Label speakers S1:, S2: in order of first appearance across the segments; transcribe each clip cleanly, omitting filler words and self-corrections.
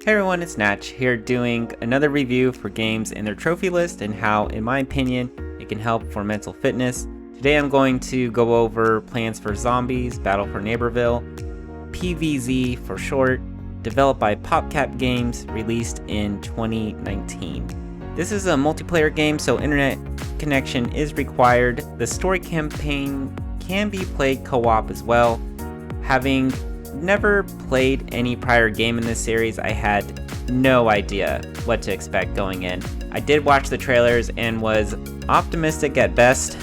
S1: Hey everyone, it's Natch here doing another review for games and their trophy list and how, in my opinion, it can help for mental fitness. Today I'm going to go over Plants vs. Zombies, Battle for Neighborville, PVZ for short, developed by PopCap Games, released in 2019. This is a multiplayer game, so internet connection is required. The story campaign can be played co-op as well. Having never played any prior game in this series, I had no idea what to expect going in. I did watch the trailers and was optimistic at best.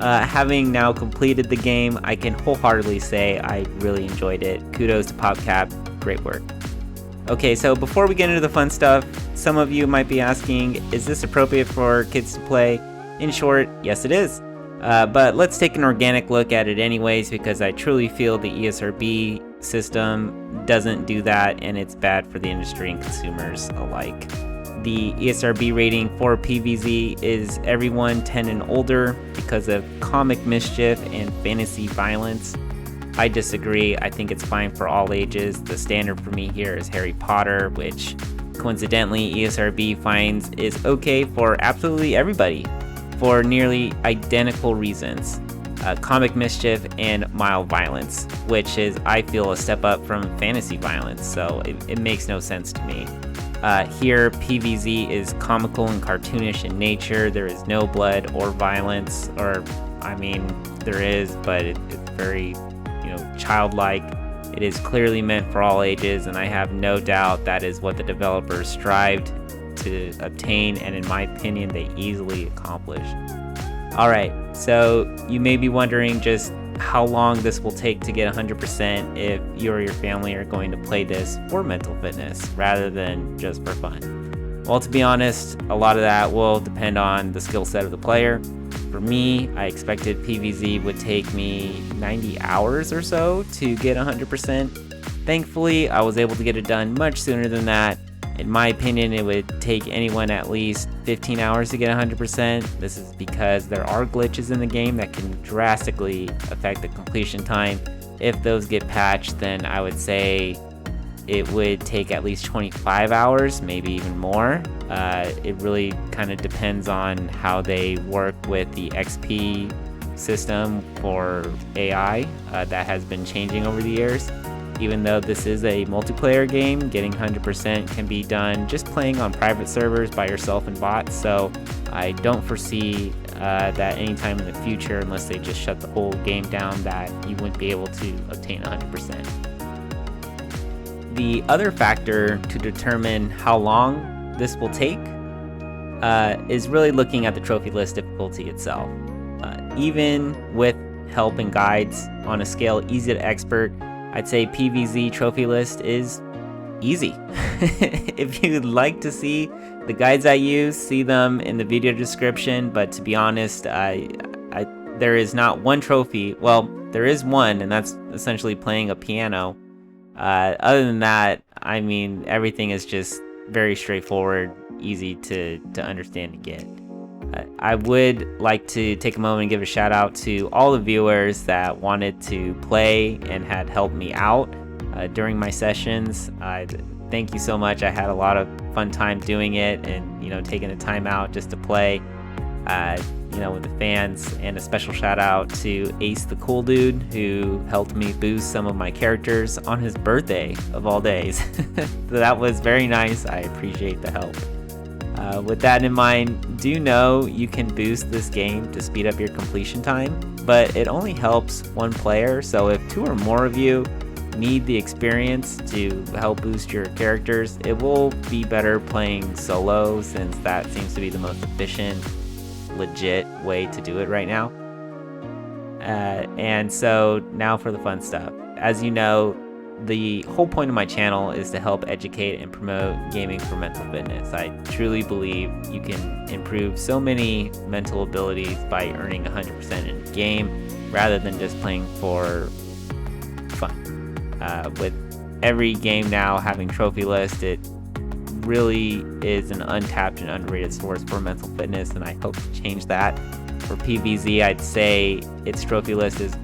S1: Having now completed the game, I can wholeheartedly say I really enjoyed it. Kudos to PopCap, great work. Okay, so before we get into the fun stuff, some of you might be asking, is this appropriate for kids to play? In short, yes it is. But let's take an organic look at it anyways, because I truly feel the ESRB system doesn't do that, and it's bad for the industry and consumers alike. The ESRB rating for PVZ is everyone 10 and older because of comic mischief and fantasy violence. I disagree. I think it's fine for all ages. The standard for me here is Harry Potter, which coincidentally ESRB finds is okay for absolutely everybody, for nearly identical reasons. Comic mischief and mild violence, which is, I feel, a step up from fantasy violence, so it makes no sense to me. Here, PVZ is comical and cartoonish in nature. There is no blood or violence, or, I mean, there is, but it's very, childlike. It is clearly meant for all ages, and I have no doubt that is what the developers strived to obtain, and in my opinion they easily accomplished. Alright, so you may be wondering just how long this will take to get 100% if you or your family are going to play this for mental fitness rather than just for fun. Well, to be honest, a lot of that will depend on the skill set of the player. For me, I expected PVZ would take me 90 hours or so to get 100%. Thankfully, I was able to get it done much sooner than that. In my opinion, it would take anyone at least 15 hours to get 100%. This is because there are glitches in the game that can drastically affect the completion time. If those get patched, then I would say it would take at least 25 hours, maybe even more. It really kind of depends on how they work with the XP system for AI that has been changing over the years. Even though this is a multiplayer game, getting 100% can be done just playing on private servers by yourself and bots, so I don't foresee that anytime in the future, unless they just shut the whole game down, that you wouldn't be able to obtain 100%. The other factor to determine how long this will take is really looking at the trophy list difficulty itself. Even with help and guides on a scale easy to expert, I'd say PVZ trophy list is easy. If you'd like to see the guides I use, see them in the video description, but to be honest, there is not one trophy. Well, there is one, and that's essentially playing a piano. Other than that, I mean, everything is just very straightforward, easy to understand and get. I would like to take a moment and give a shout out to all the viewers that wanted to play and had helped me out during my sessions. Thank you so much. I had a lot of fun time doing it, and taking the time out just to play with the fans. And a special shout out to Ace the Cool Dude, who helped me boost some of my characters on his birthday of all days. So that was very nice. I appreciate the help. With that in mind, do know you can boost this game to speed up your completion time, but it only helps one player, so if two or more of you need the experience to help boost your characters, it will be better playing solo, since that seems to be the most efficient, legit way to do it right now. And so now for the fun stuff. As you know, the whole point of my channel is to help educate and promote gaming for mental fitness. I truly believe you can improve so many mental abilities by earning 100% in a game rather than just playing for fun. With every game now having trophy list, it really is an untapped and underrated source for mental fitness, and I hope to change that. For PVZ, I'd say its trophy list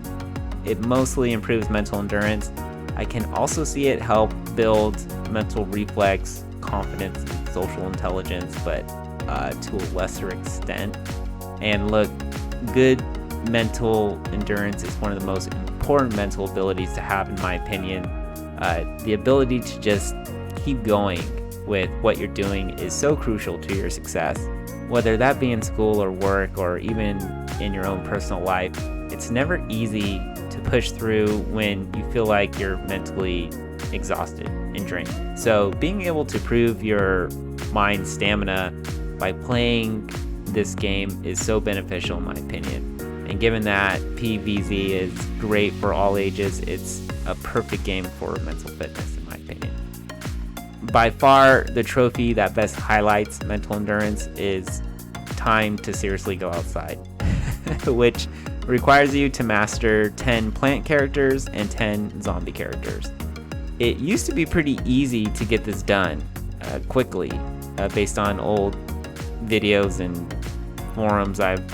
S1: mostly improves mental endurance. I can also see it help build mental reflex, confidence, and social intelligence, but to a lesser extent. And look, good mental endurance is one of the most important mental abilities to have, in my opinion. The ability to just keep going with what you're doing is so crucial to your success, whether that be in school or work or even in your own personal life. It's never easy to push through when you feel like you're mentally exhausted and drained. So being able to prove your mind stamina by playing this game is so beneficial, in my opinion. And given that PvZ is great for all ages, it's a perfect game for mental fitness, in my opinion. By far, the trophy that best highlights mental endurance is time to seriously go outside, which requires you to master 10 plant characters and 10 zombie characters. It used to be pretty easy to get this done quickly, based on old videos and forums I've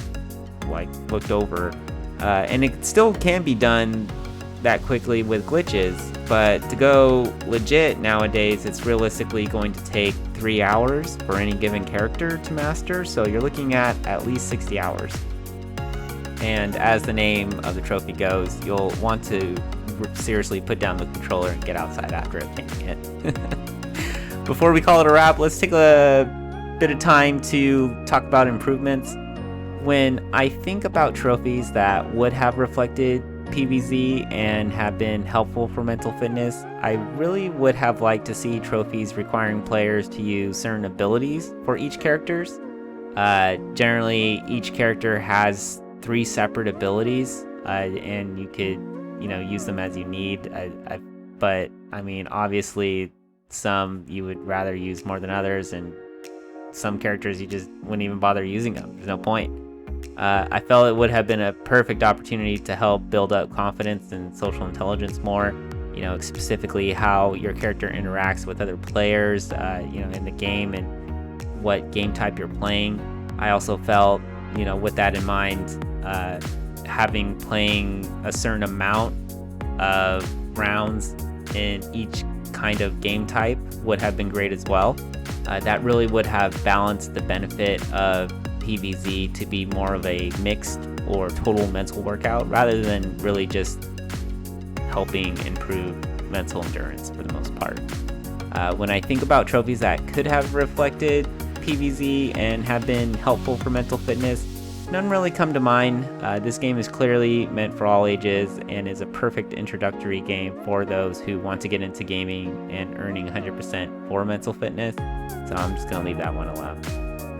S1: looked over, and it still can be done that quickly with glitches, but to go legit nowadays, it's realistically going to take 3 hours for any given character to master, so you're looking at least 60 hours. And as the name of the trophy goes, you'll want to seriously put down the controller and get outside after obtaining it. Before we call it a wrap, let's take a bit of time to talk about improvements. When I think about trophies that would have reflected PvZ and have been helpful for mental fitness, I really would have liked to see trophies requiring players to use certain abilities for each characters. Generally, each character has 3 separate abilities, and you could, use them as you need. But I mean, obviously, some you would rather use more than others, and some characters you just wouldn't even bother using them. There's no point. I felt it would have been a perfect opportunity to help build up confidence and social intelligence more, specifically how your character interacts with other players, in the game and what game type you're playing. I also felt, with that in mind, playing a certain amount of rounds in each kind of game type would have been great as well. That really would have balanced the benefit of PvZ to be more of a mixed or total mental workout rather than really just helping improve mental endurance for the most part. When I think about trophies that could have reflected PvZ and have been helpful for mental fitness, none really come to mind. This game is clearly meant for all ages and is a perfect introductory game for those who want to get into gaming and earning 100% for mental fitness. So I'm just going to leave that one alone.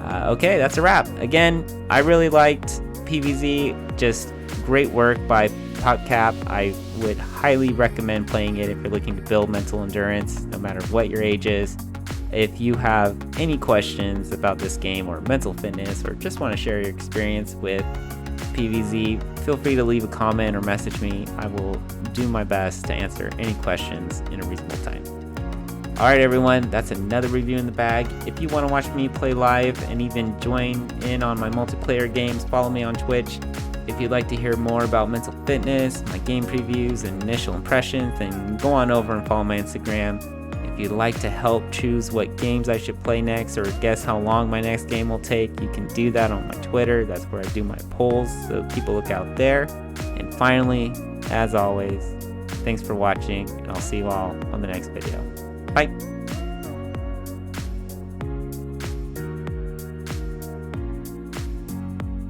S1: Okay, that's a wrap. Again, I really liked PvZ. Just great work by PopCap. I would highly recommend playing it if you're looking to build mental endurance, no matter what your age is. If you have any questions about this game or mental fitness, or just want to share your experience with PvZ, feel free to leave a comment or message me. I will do my best to answer any questions in a reasonable time. Alright everyone, that's another review in the bag. If you want to watch me play live and even join in on my multiplayer games, follow me on Twitch. If you'd like to hear more about mental fitness, my game previews, and initial impressions, then go on over and follow my Instagram. If you'd like to help choose what games I should play next or guess how long my next game will take, you can do that on my Twitter. That's where I do my polls, so keep a lookout there. And finally, as always, thanks for watching, and I'll see you all on the next video. Bye!